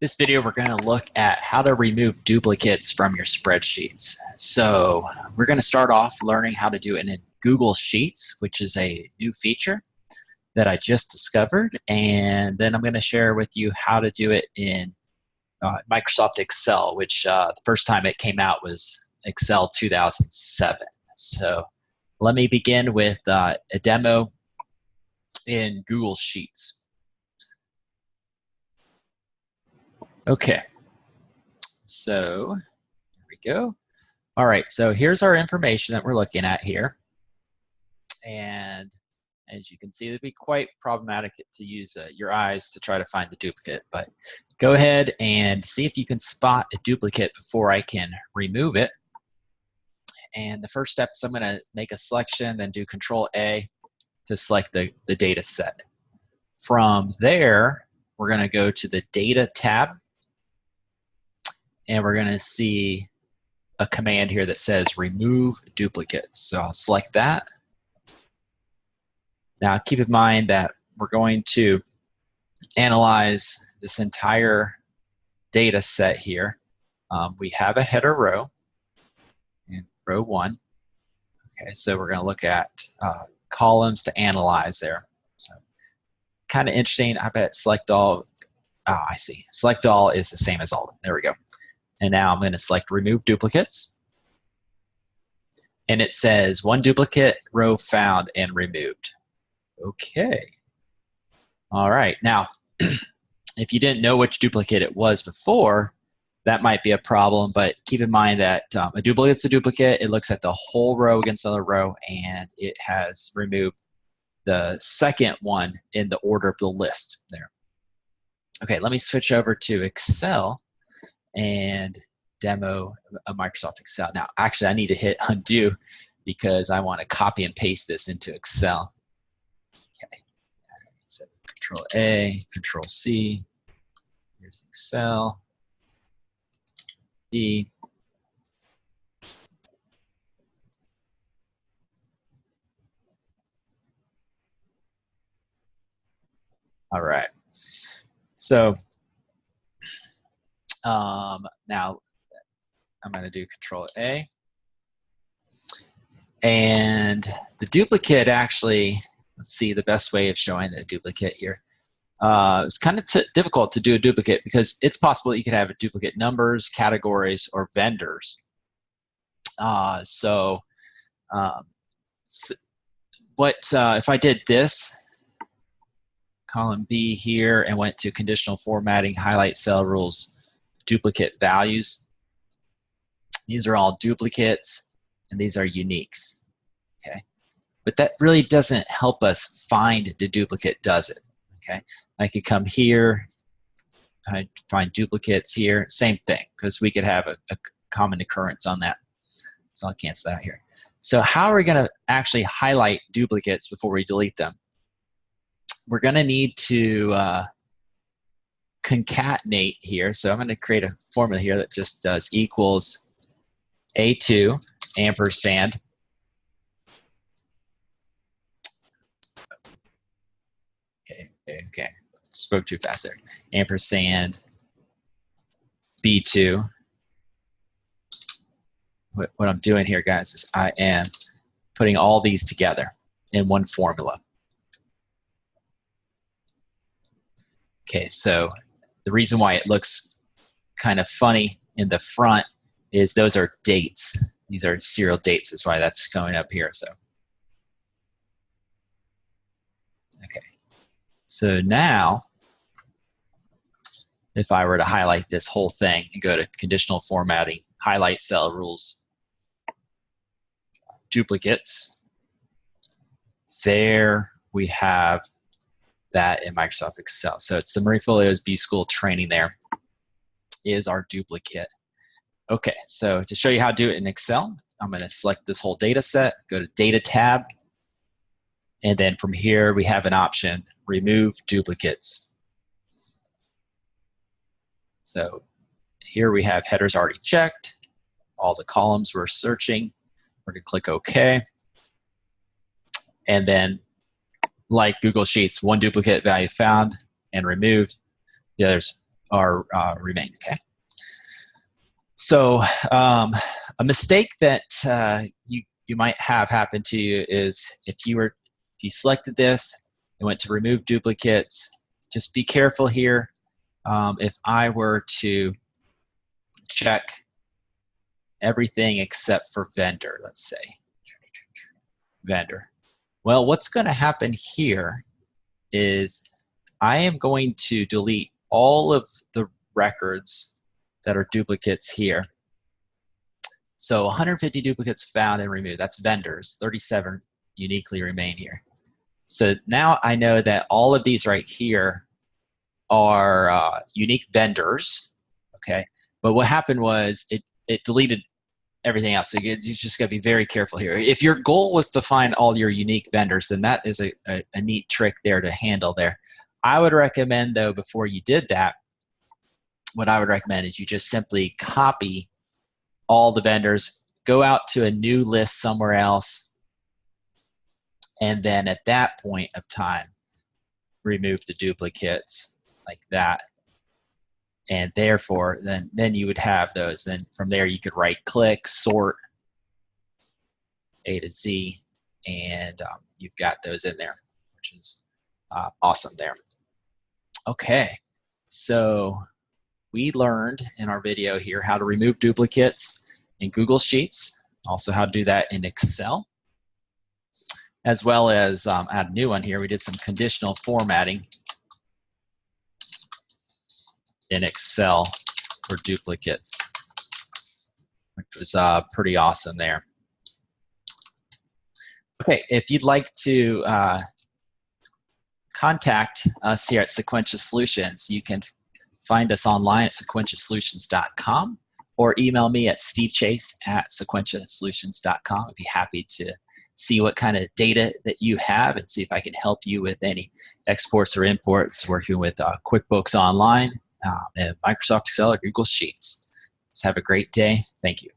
This video, we're going to look at how to remove duplicates from your spreadsheets. So we're going to start off learning how to do it in Google Sheets, which is a new feature that I just discovered. And then I'm going to share with you how to do it in Microsoft Excel, which the first time it came out was Excel 2007. So let me begin with a demo in Google Sheets. Okay, so here we go. All right, so here's our information that we're looking at here. And as you can see, it'd be quite problematic to use your eyes to try to find the duplicate, but go ahead and see if you can spot a duplicate before I can remove it. And the first step is I'm gonna make a selection, then do Control A to select the data set. From there, we're gonna go to the Data tab, and we're going to see a command here that says remove duplicates. So I'll select that. Now keep in mind that we're going to analyze this entire data set here. We have a header row in row 1. Okay, so we're going to look at columns to analyze there. So kind of interesting. I bet select all. Oh, I see. Select all is the same as all. There we go. And now I'm going to select remove duplicates. And it says one duplicate row found and removed. Okay. All right. Now, if you didn't know which duplicate it was before, that might be a problem. But keep in mind that a duplicate's a duplicate. It looks at the whole row against another row, and it has removed the second one in the order of the list there. Okay, let me switch over to Excel and demo a Microsoft Excel. Now, actually, I need to hit undo because I want to copy and paste this into Excel. Okay, so Control A, Control C. Here's Excel. B. All right. So now I'm going to do Control A. And the duplicate actually, let's see the best way of showing the duplicate here. It's kind of difficult to do a duplicate because it's possible that you could have a duplicate numbers, categories, or vendors. If I did this, column B here, and went to conditional formatting, highlight cell rules, duplicate values. These are all duplicates, and these are uniques, okay? But that really doesn't help us find the duplicate, does it? Okay, I could come here, I find duplicates here, same thing, because we could have a common occurrence on that. So I'll cancel that out here. So how are we gonna actually highlight duplicates before we delete them? We're gonna need to concatenate here. So I'm gonna create a formula here that just does equals A2 ampersand okay, spoke too fast there. Ampersand B2. What I'm doing here, guys, is I am putting all these together in one formula. Okay, so the reason why it looks kind of funny in the front is those are dates. These are serial dates. That's why that's going up here. So, okay. So now, if I were to highlight this whole thing and go to conditional formatting, highlight cell rules, duplicates, there we have that in Microsoft Excel. So it's the Marie Folio's B-School training there is our duplicate. Okay, so to show you how to do it in Excel, I'm going to select this whole data set, go to Data tab, and then from here we have an option, Remove Duplicates. So here we have headers already checked, all the columns we're searching. We're going to click OK. And then, like Google Sheets, one duplicate value found and removed. The others remain. Okay. So a mistake that you might have happen to you is if you selected this and went to remove duplicates, just be careful here. If I were to check everything except for vendor, let's say vendor. Well, what's going to happen here is I am going to delete all of the records that are duplicates here. So 150 duplicates found and removed. That's vendors. 37 uniquely remain here. So now I know that all of these right here are unique vendors. Okay. But what happened was it deleted everything else. So you just got to be very careful here. If your goal was to find all your unique vendors, then that is a neat trick there to handle there. I would recommend, though, before you did that, what I would recommend is you just simply copy all the vendors, go out to a new list somewhere else, and then at that point of time, remove the duplicates like that. And therefore, then you would have those. Then from there, you could right-click, sort A to Z, and you've got those in there, which is awesome there. Okay, so we learned in our video here how to remove duplicates in Google Sheets, also how to do that in Excel, as well as add a new one here. We did some conditional formatting in Excel for duplicates, which was pretty awesome there. Okay, if you'd like to contact us here at Sequentia Solutions, you can find us online at sequentiasolutions.com or email me at stevechase@sequentiasolutions.com. I'd be happy to see what kind of data that you have and see if I can help you with any exports or imports working with QuickBooks Online, and Microsoft Excel or Google Sheets. Let's have a great day. Thank you.